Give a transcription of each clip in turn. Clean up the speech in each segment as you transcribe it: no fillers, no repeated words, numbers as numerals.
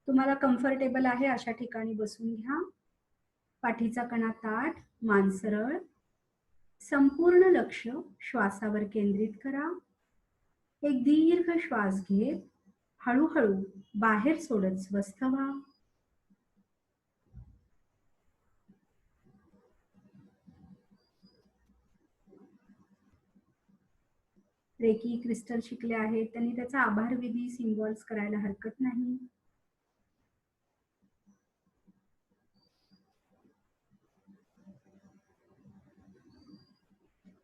तुम्हाला कम्फर्टेबल आहे अशा ठिकाणी बसून घ्या. पाठीचा कणा ताठ, मान सरळ. संपूर्ण लक्ष श्वासावर केंद्रित करा. एक दीर्घ श्वास घेत हळूहळू बाहेर सोडत स्वस्थ व्हा. रेकी क्रिस्टल शिकले आहेत त्यांनी त्याचा आभार विधी सिम्बॉल्स करायला हरकत नाही.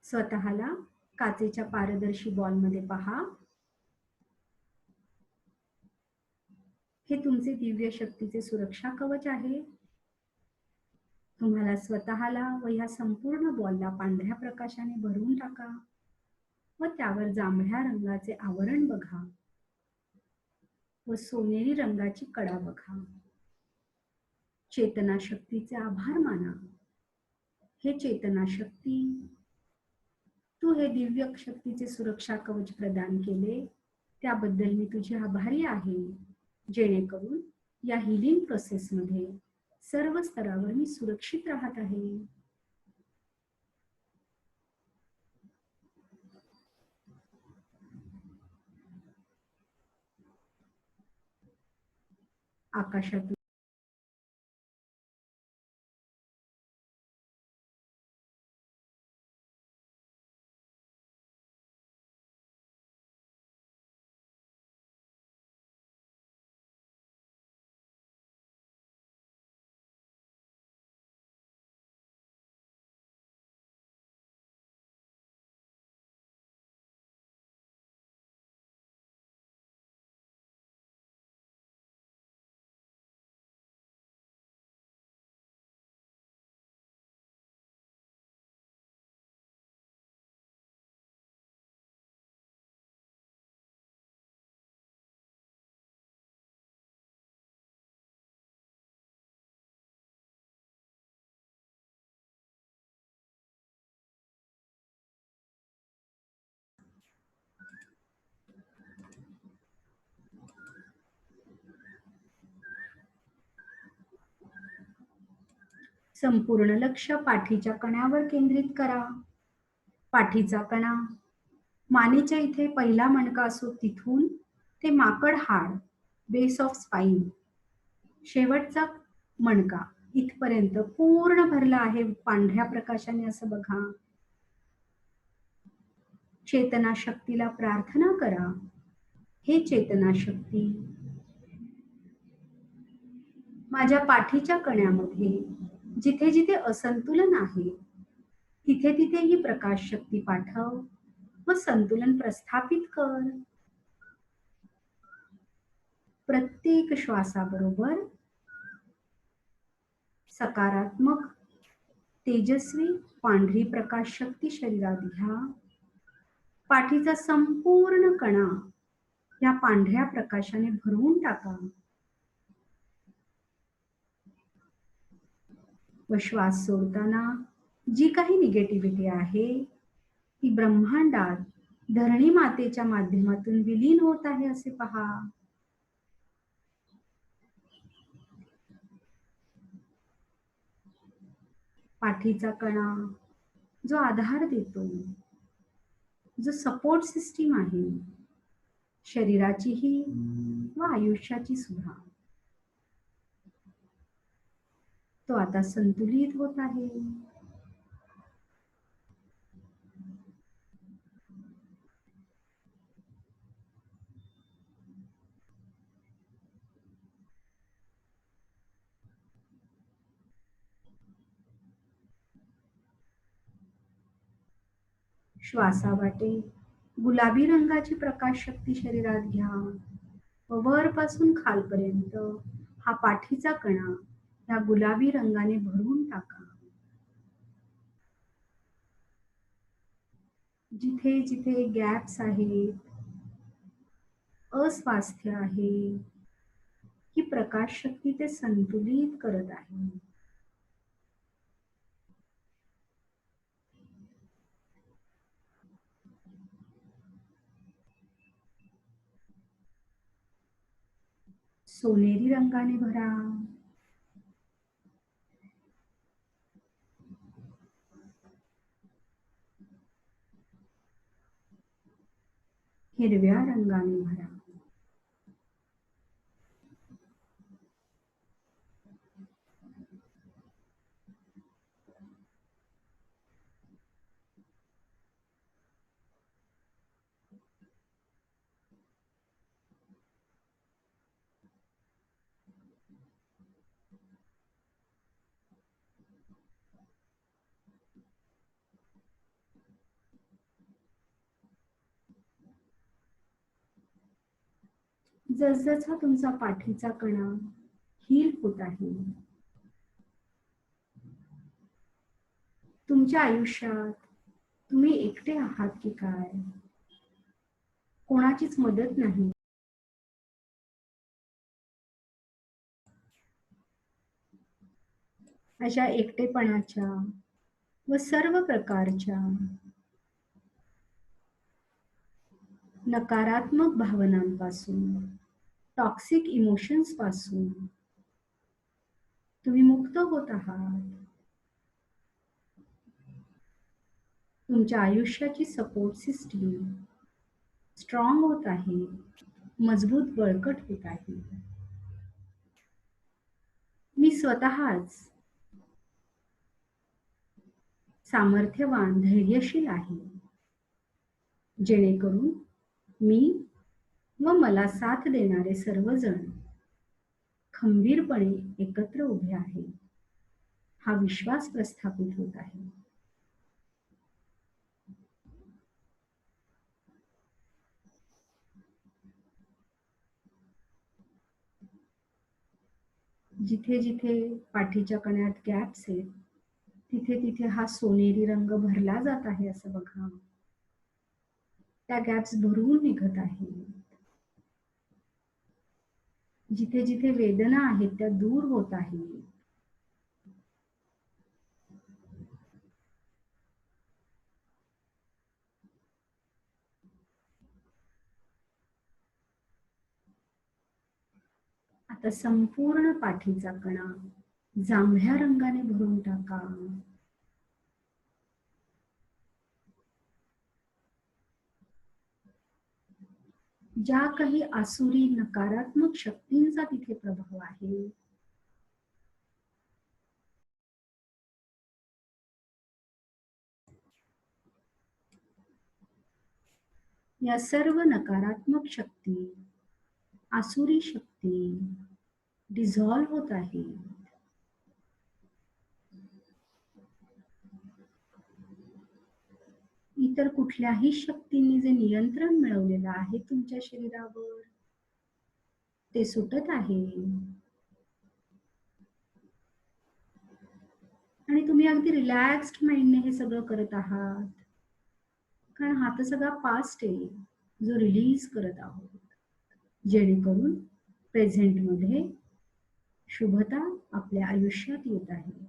स्वतःला काचेच्या पारदर्शी बॉलमध्ये पहा. हे तुमचे दिव्य शक्तीचे सुरक्षा कवच आहे. तुम्हाला स्वतःला व ह्या संपूर्ण बॉलला पांढऱ्या प्रकाशाने भरून टाका व त्यावर जांभळ्या रंगाचे आवरण बघा व सोनेरी रंगाची कडा बघा. चेतना शक्तीचे आभार माना. हे चेतना शक्ती, तू हे दिव्य शक्तीचे सुरक्षा कवच प्रदान केले त्याबद्दल मी तुझी आभारी आहे. जेणेकरून या हिलिंग प्रोसेसमध्ये सर्व स्तरावर मी सुरक्षित राहत आहे. आकाशातून संपूर्ण लक्ष पाठीच्या कण्यावर केंद्रित करा. पाठीचा कणा मानेच्या इथे पहिला मणका असो तिथून ते माकड हाड बेस ऑफ स्पाइन शेवटचा मणका इथपर्यंत पूर्ण भरला आहे पांढऱ्या प्रकाशाने असं बघा. चेतना शक्तीला प्रार्थना करा. हे चेतना शक्ती, माझ्या पाठीच्या कण्यामध्ये जिथे जिथे असंतुलन आहे तिथे तिथे ही प्रकाश शक्ती पाठव व संतुलन प्रस्थापित कर. प्रत्येक श्वासाबरोबर सकारात्मक तेजस्वी पांढरी प्रकाश शक्ती शरीरात घ्या. पाठीचा संपूर्ण कणा या पांढऱ्या प्रकाशाने भरून टाका व श्वास सोडताना जी काही निगेटिव्हिटी आहे ती ब्रह्मांडात धरणी मातेच्या माध्यमातून विलीन होत आहे असे पहा. पाठीचा कणा जो आधार देतो, जो सपोर्ट सिस्टीम आहे शरीराचीही व आयुष्याची सुद्धा, तो आता संतुलित होत आहे. श्वासावाटे गुलाबी रंगाची प्रकाश शक्ती शरीरात घ्या व वरपासून खालपर्यंत हा पाठीचा कणा या गुलाबी रंगाने भरून टाका. जिथे जिथे गॅप्स आहेत, अस्वास्थ्य आहे, ही प्रकाश शक्ती ते संतुलित करत आहे. सोनेरी रंगाने भरा. हिरव्या रंगाने भरा. जसजसा तुमचा पाठीचा कणा हील होत आहे, तुमच्या आयुष्यात तुम्ही एकटे आहात की काय, कोणाचीच मदत नाही, अशा एकटेपणाच्या व सर्व प्रकारच्या नकारात्मक भावनांपासून, टॉक्सिक इमोशन्स पासून तुम्ही मुक्त होत आहात. तुमच्या आयुष्याची सपोर्ट सिस्टीम स्ट्रॉंग होत आहे, मजबूत बळकट होत आहे. मी स्वतःच सामर्थ्यवान, धैर्यशील आहे, जेणेकरून मी व मला साथ देणारे सर्वजण खंबीरपणे एकत्र उभे आहे. हा विश्वास प्रस्थापित होत आहे. जिथे जिथे पाठीच्या कण्यात गॅप्स आहेत, तिथे तिथे हा सोनेरी रंग भरला जात आहे असं बघा. त्या गॅप्स भरून निघत आहे. जिथे जिथे वेदना आहेत त्या दूर होत आहेत. आता संपूर्ण पाठीचा कणा जांभळ्या रंगाने भरून टाका. ज्या काही आसुरी नकारात्मक शक्तींचा तिथे प्रभाव आहे, या सर्व नकारात्मक शक्ती, आसुरी शक्ती डिझॉल्व्ह होत आहे. इतर कुठल्याही शक्तींनी जे नियंत्रण मिळवलेलं आहे तुमच्या शरीरावर, ते सुटत आहे. आणि तुम्ही अगदी रिलॅक्स्ड माइंडने हे सगळं करत आहात, कारण हा तर सगळा पास्ट आहे जो रिलीज करत आहोत, जेणेकरून प्रेझेंट मध्ये शुभता आपल्या आयुष्यात येत आहे.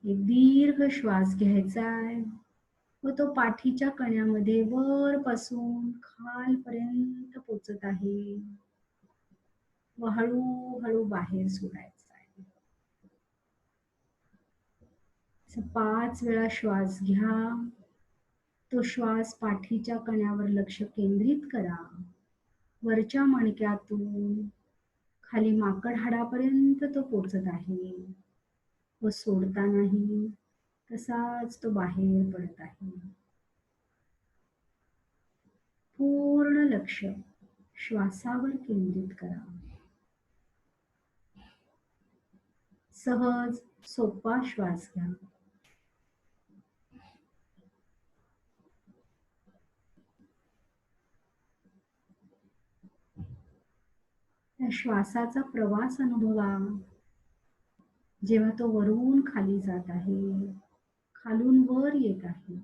एक दीर्घ श्वास घ्यायचा आहे व तो पाठीच्या कण्यामध्ये वरपासून खालपर्यंत पोचत आहे व हळूहळू बाहेर सोडायचा आहे. 5 वेळा श्वास घ्या. तो श्वास पाठीच्या कण्यावर लक्ष केंद्रित करा. वरच्या मणक्यातून खाली माकड हाडापर्यंत तो पोचत आहे व सोडतानाही तसाच तो बाहेर पडत आहे. पूर्ण लक्ष श्वासावर केंद्रित करा. सहज सोपा श्वास घ्या. त्या श्वासाचा प्रवास अनुभवा. जेव्हा तो वरून खाली जात आहे, खालून वर येत आहे,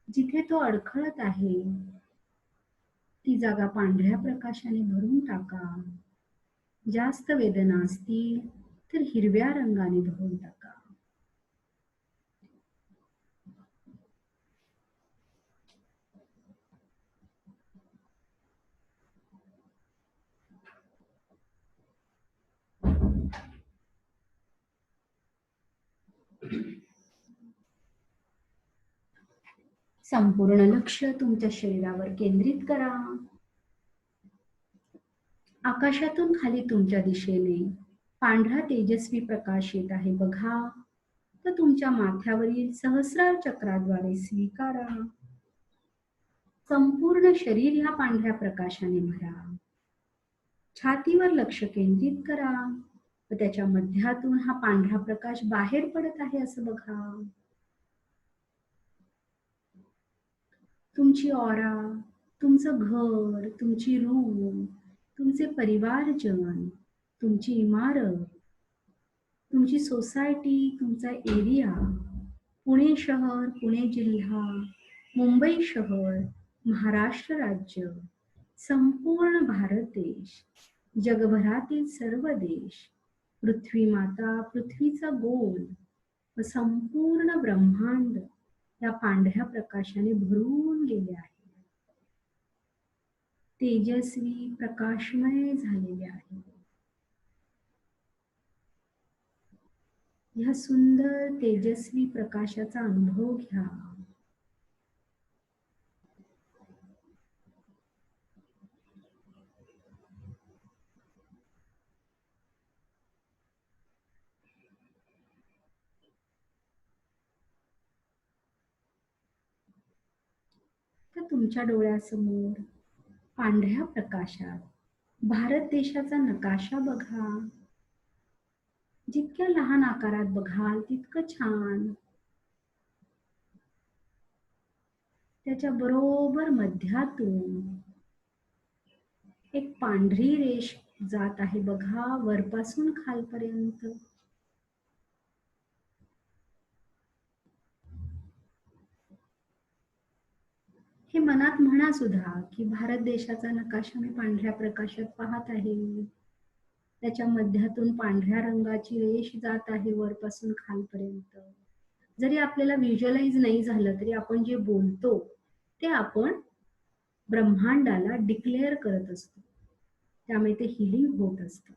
जिथे तो अडखळत आहे ती जागा पांढऱ्या प्रकाशाने भरून टाका. जास्त वेदना असतील तर हिरव्या रंगाने भरून टाका. संपूर्ण लक्ष तुमच्या शरीरावर केंद्रित करा. आकाशातून खाली तुमच्या दिशेने पांढरा तेजस्वी प्रकाश येत आहे बघा. तर तुमच्या माथ्यावरील सहस्रार चक्राद्वारे स्वीकारा. संपूर्ण शरीर ह्या पांढऱ्या प्रकाशाने भरा. छातीवर लक्ष केंद्रित करा व त्याच्या मध्यातून हा पांढरा प्रकाश बाहेर पडत आहे असं बघा. तुमची ऑरा, तुमचं घर, तुमची रूम, तुमचे परिवारजन, तुमची इमारत, तुमची सोसायटी, तुमचा एरिया, पुणे शहर, पुणे जिल्हा, मुंबई शहर, महाराष्ट्र राज्य, संपूर्ण भारत देश, जगभरातील सर्व देश, पृथ्वी माता, पृथ्वीचा गोल व संपूर्ण ब्रह्मांड या पांढऱ्या प्रकाशाने भरून गेले आहे. तेजस्वी प्रकाशमय झालेले आहे. ह्या सुंदर तेजस्वी प्रकाशाचा अनुभव घ्या. तर तुमच्या डोळ्यासमोर पांढऱ्या प्रकाशात भारत देशाचा नकाशा बघा. जितक्या लहान आकारात बघाल तितकं छान. त्याच्या बरोबर मध्यातून एक पांढरी रेष जात आहे बघा, वरपासून खालपर्यंत. हे मनात म्हणा सुद्धा की भारत देशाचा नकाशा मी पांढऱ्या प्रकाशात पाहत आहे. त्याच्या मध्यातून पांढऱ्या रंगाची रेष जात आहे वरपासून खालपर्यंत. जरी आपल्याला व्हिज्युअलाइज नाही झालं तरी आपण जे बोलतो ते आपण ब्रह्मांडाला डिक्लेअर करत असतो. त्यामुळे ते हिलिंग होत असतं.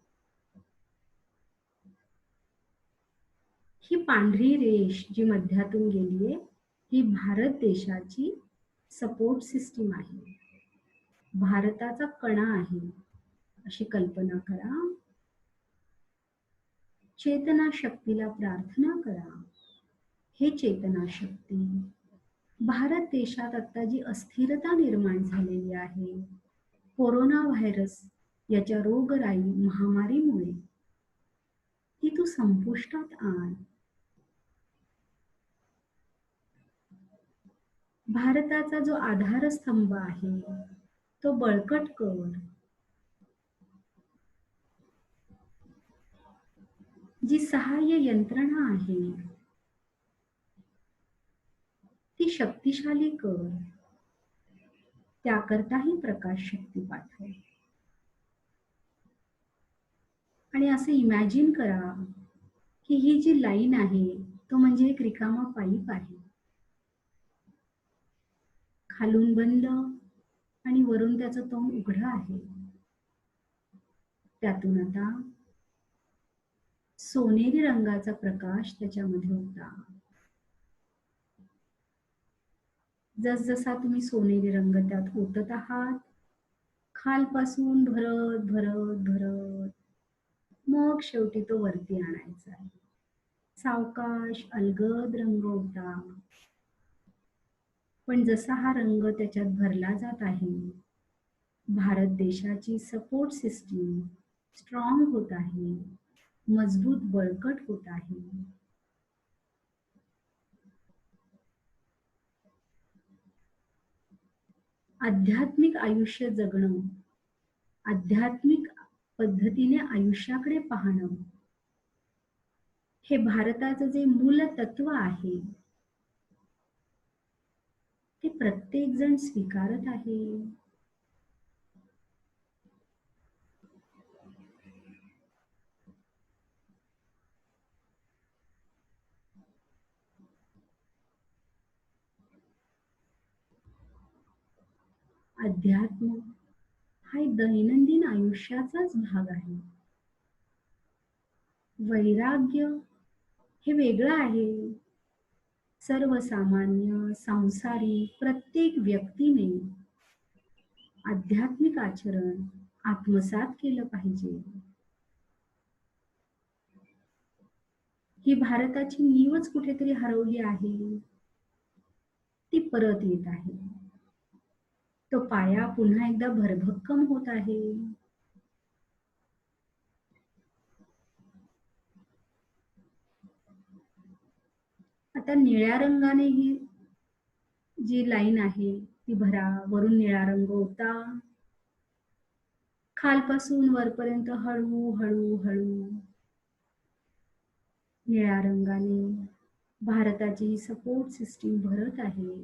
ही पांढरी रेष जी मध्यातून गेलीये ही भारत देशाची सपोर्ट सिस्टीम आहे. भारताचा कणा आहे अशी कल्पना करा. चेतना शक्तीला प्रार्थना करा. हे चेतना शक्ती, भारत देशात आता जी अस्थिरता निर्माण झालेली आहे कोरोना व्हायरस याच्या रोगराई महामारीमुळे, ती तू संपुष्टात आण. भारताचा जो आधारस्तंभ आहे तो बळकट कर. जी सहाय्य यंत्रणा आहे ती शक्तिशाली कर. त्याकरताही प्रकाश शक्ती पाठव. आणि असं इमॅजिन करा की ही जी लाईन आहे तो म्हणजे एक रिकामा पाईप आहे. खालून बंद आणि वरून त्याचं तोंड उघडं आहे. त्यातून आता सोनेरी रंगाचा प्रकाश त्याच्यामध्ये होता. जसजसा तुम्ही सोनेरी रंग त्यात ओतत आहात, खालपासून भरत भरत भरत मग शेवटी तो वरती आणायचा आहे. सावकाश अलगद रंग होता. पण जसा हा रंग त्याच्यात भरला जात आहे, भारत देशाची सपोर्ट सिस्टीम स्ट्रॉंग होत आहे, मजबूत बळकट होत आहे. आध्यात्मिक आयुष्य जगणं, आध्यात्मिक पद्धतीने आयुष्याकडे पाहणं, हे भारताचं जे मूल तत्व आहे ते प्रत्येक जण स्वीकारत आहे. अध्यात्म हा एक दैनंदिन आयुष्याचाच भाग आहे. वैराग्य हे वेगळं आहे. सर्वसामान्य, सांसारिक प्रत्येक व्यक्तीने आध्यात्मिक आचरण आत्मसात केलं पाहिजे. ही भारताची नीवच कुठेतरी हरवली आहे. ती परत येत आहे. तो पाया पुन्हा एकदा भरभक्कम होत आहे. आता निळ्या रंगाने ही जी लाईन आहे ती भरा. वरून निळा रंग ओता. खालपासून वरपर्यंत हळू हळू हळू निळ्या रंगाने भारताची सपोर्ट सिस्टीम भरत आहे.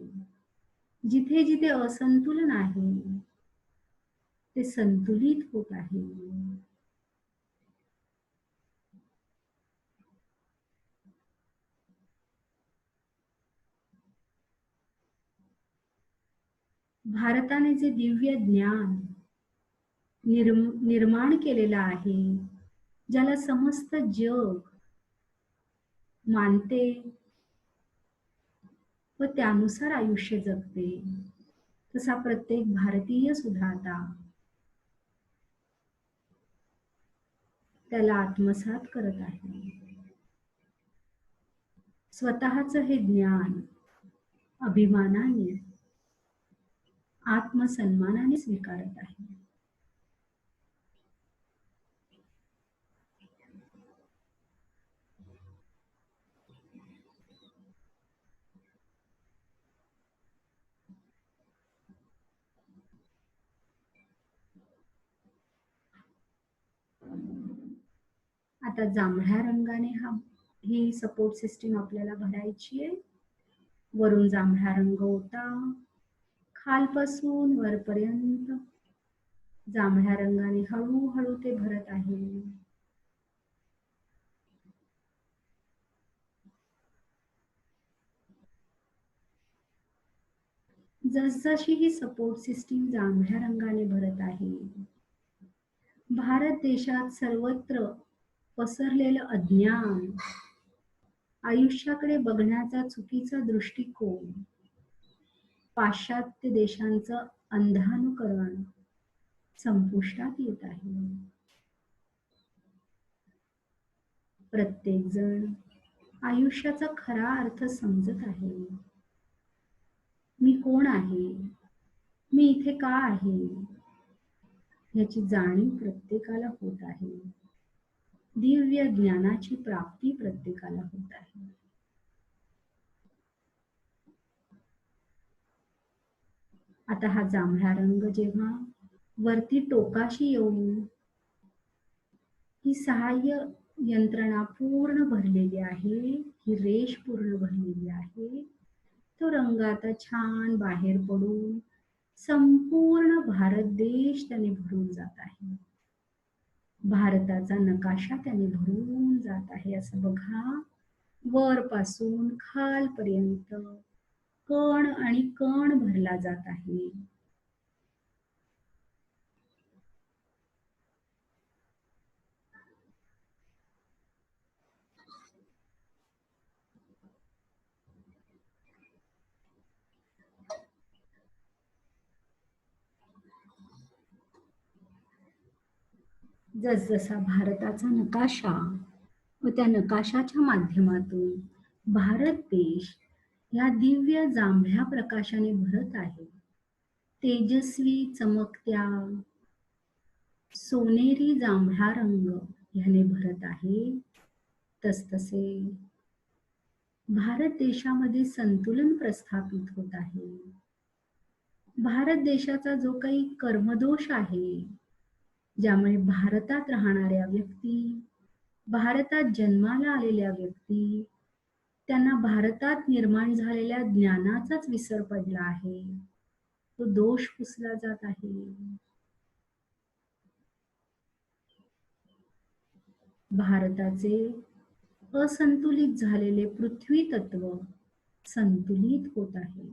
जिथे जिथे असंतुलन आहे ते संतुलित होत आहे. भारताने जे दिव्य ज्ञान निर्माण केलेलं आहे, ज्याला समस्त जग मानते व त्यानुसार आयुष्य जगते, तसा प्रत्येक भारतीय सुद्धा आता त्याला आत्मसात करत आहे. स्वतःचं हे ज्ञान अभिमानाने, आत्मसन्मानाने स्वीकारत आहे. आता जांभळ्या रंगाने ही सपोर्ट सिस्टीम आपल्याला भरायची आहे. वरून जांभळा रंग होता. खालपासून वरपर्यंत जांभळ्या रंगाने हळूहळू ते भरत आहे. जसजशी ही सपोर्ट सिस्टीम जांभळ्या रंगाने भरत आहे, भारत देशात सर्वत्र पसरलेलं अज्ञान, आयुष्याकडे बघण्याचा चुकीचा दृष्टिकोन, पाश्चात्य देशांचं अंधानुकरण संपुष्टात येत आहे. प्रत्येक जण आयुष्याचा खरा अर्थ समजत आहे. मी कोण आहे? मी इथे का आहे? याची जाणीव प्रत्येकाला होत आहे. दिव्य ज्ञानाची प्राप्ती प्रत्येकाला होत आहे. आता हा जांभळा रंग जेव्हा वरती टोकाशी येऊन ही सहाय्य यंत्रणा पूर्ण भरलेली आहे, ही रेष पूर्ण भरलेली आहे, तो रंग आता छान बाहेर पडून संपूर्ण भारत देश त्याने भरून जात आहे. भारताचा नकाशा त्याने भरून जात आहे. असं बघा, वरपासून खालपर्यंत कण आणि कण भरला जात आहे. जसजसा भारताचा नकाशा व त्या नकाशाच्या माध्यमातून भारत देश या दिव्य जांभळ्या प्रकाशाने भरत आहे. तेजस्वी चमकत्या सोनेरी जांभळा रंग ह्याने भरत आहे. तसतसे भारत देशामध्ये संतुलन प्रस्थापित होत आहे. भारत देशाचा जो काही कर्मदोष आहे, ज्यामुळे भारतात राहणाऱ्या व्यक्ती, भारतात जन्माला आलेल्या व्यक्ती, त्यांना भारतात निर्माण झालेल्या ज्ञानाचाच विसर पडला आहे, तो दोष पुसला जात आहे. भारताचे असंतुलित झालेले पृथ्वी तत्व संतुलित होत आहे.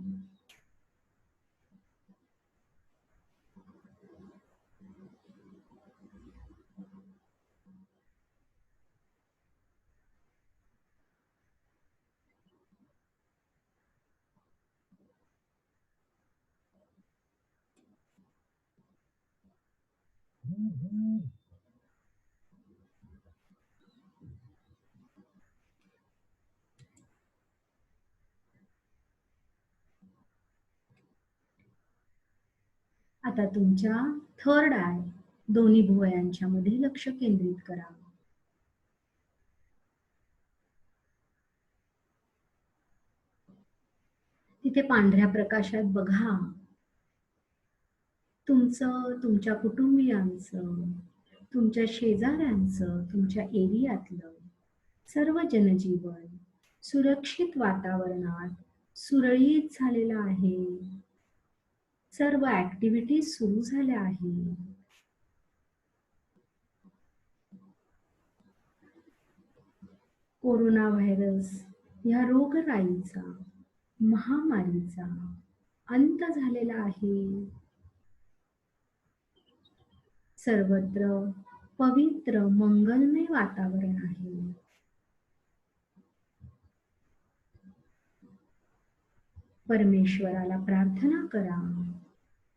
आता तुमच्या थर्ड आय, दोन्ही भुवयांच्या मध्ये लक्ष केंद्रित करा. तिथे पांढऱ्या प्रकाशात बघा तुमचं, तुमच्या कुटुंबियांचं, तुमच्या शेजाऱ्यांचं, तुमच्या एरियातलं सर्व जनजीवन सुरक्षित वातावरणात सुरळीत झालेलं आहे. सर्व ऍक्टिव्हिटीज सुरू झाल्या आहेत. कोरोना व्हायरस या रोगराईचा, महामारीचा अंत झालेला आहे. सर्वत्र पवित्र मंगलमय वातावरण आहे. परमेश्वराला प्रार्थना करा,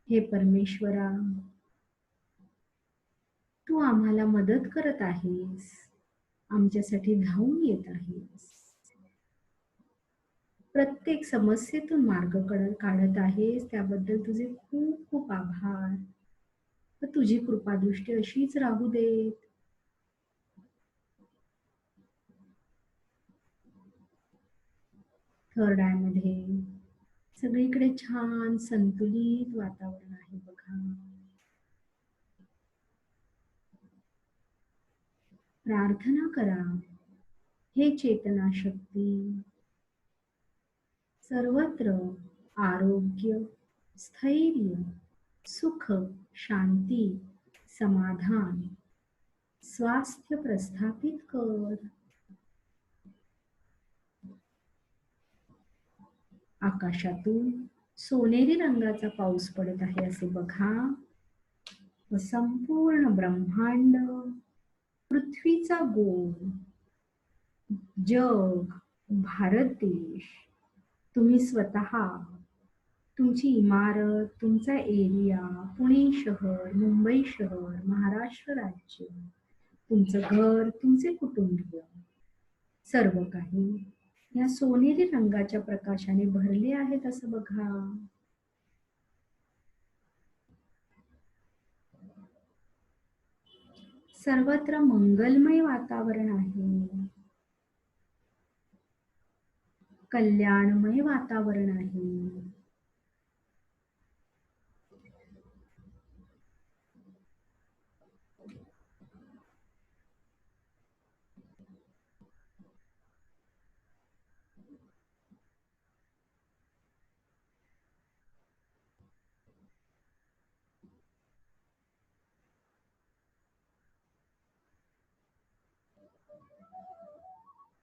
हे परमेश्वरा, तू आम्हाला मदत करत आहेस, आमच्यासाठी धावून येत आहेस, प्रत्येक समस्येतून मार्ग काढत आहेस, त्याबद्दल तुझे खूप खूप आभार. तुझी कृपादृष्टी अशीच राहू देत. थर्ड आय मध्ये सगळीकडे छान संतुलित वातावरण आहे बघा. प्रार्थना करा, हे चेतना शक्ती, सर्वत्र आरोग्य, स्थैर्य, सुख, शांती, समाधान, स्वास्थ्य प्रस्थापित कर. आकाशातून सोनेरी रंगाचा पाऊस पडत आहे असे बघा. व संपूर्ण ब्रह्मांड, पृथ्वीचा गोल, जग, भारत देश, तुम्ही स्वतः, तुमची इमारत, तुमचा एरिया, पुणे शहर, मुंबई शहर, महाराष्ट्र राज्य, तुमचं घर, तुमचे कुटुंबीय, सर्व काही या सोनेरी रंगाच्या प्रकाशाने भरले आहेत असं बघा. सर्वत्र मंगलमय वातावरण आहे, कल्याणमय वातावरण आहे.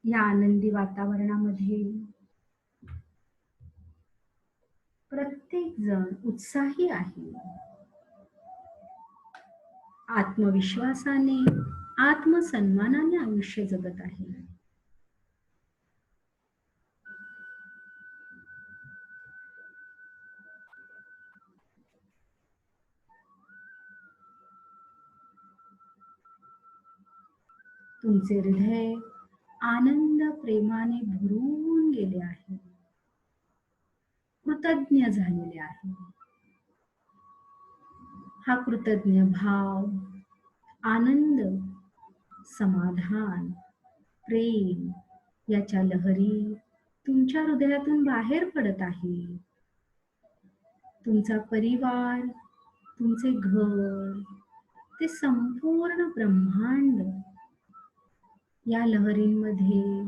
या आनंदी वातावरणामध्ये प्रत्येक जण उत्साही आहे, आत्मविश्वासाने, आत्मसन्मानाने आयुष्य जगत आहे. तुमचे हृदय आनंद प्रेमाने भरून गेले आहे, कृतज्ञ झालेले आहे. हा कृतज्ञ भाव, आनंद, समाधान, प्रेम याच्या लहरी तुमच्या हृदयातून बाहेर पडत आहे. तुमचा परिवार, तुमचे घर, ते संपूर्ण ब्रह्मांड या लहरींमध्ये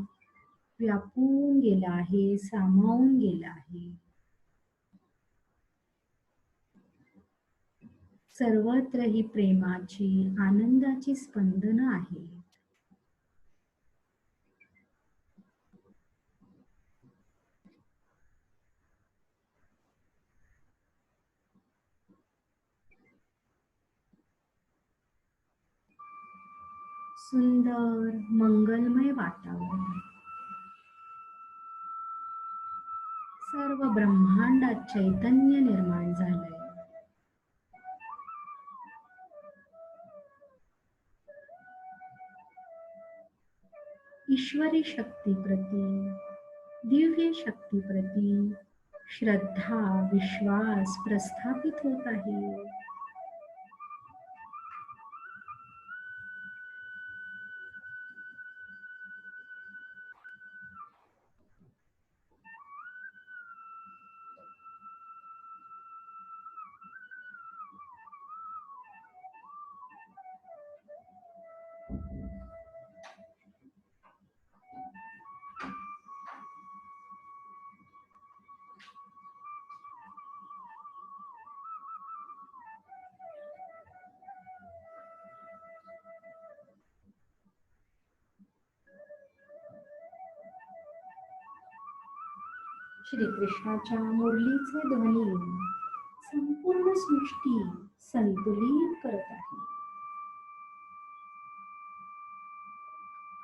व्यापून गेला आहे, सामावून गेला आहे. सर्वत्र ही प्रेमाची, आनंदाची स्पंदन आहे. सुंदर मंगलमय वातावरण, सर्व ब्रह्मांडात चैतन्य निर्माण झालंय. ईश्वरी शक्तीप्रती, दिव्य शक्तीप्रती श्रद्धा, विश्वास प्रस्थापित होत आहे. श्रीकृष्णाच्या मुरलीचे ध्वनी संपूर्ण सृष्टी संतुलित करत आहे.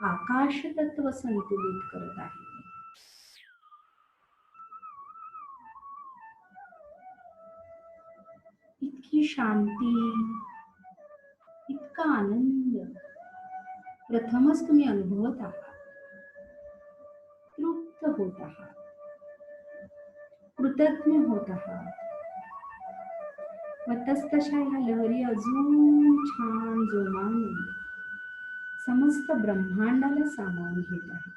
आकाश तत्व संतुलित करत आहे. इतकी शांती, इतका आनंद प्रथमच तुम्ही अनुभवत आहात. तृप्त होत आहात, कृतज्ञ होत आहात. व तसतशा ह्या लहरी अजून छान जोमाने समस्त ब्रह्मांडाला सामावून घेत आहे.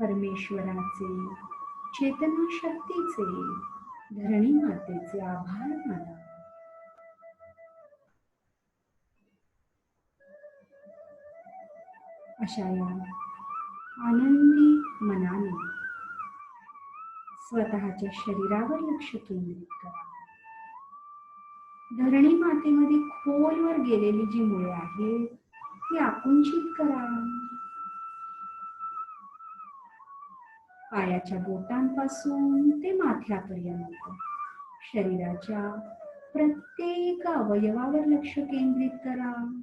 परमेश्वराचे, चेतना शक्तीचे, धरणी मातेचे आभार माना. अशा या आनंदी मनाने स्वतःच्या शरीरावर लक्ष केंद्रित करा. धरणी मातेमध्ये खोलवर गेलेली जी मुळे आहेत ती आकुंचित करा. पायाच्या बोटांपासून ते माथ्यापर्यंत शरीराच्या प्रत्येक अवयवावर लक्ष केंद्रित करा.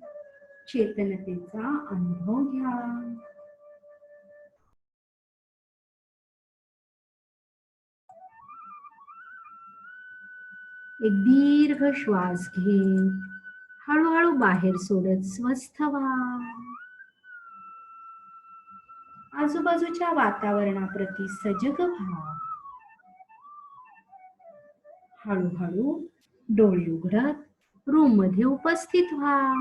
चेतनतेचा अनुभव घ्या. एक दीर्घ श्वास घेत हळूहळू बाहेर सोडत स्वस्थ व्हा. आजूबाजूच्या वातावरणाप्रती सजग व्हा. हळूहळू डोळे उघडत रूम मध्ये उपस्थित व्हा.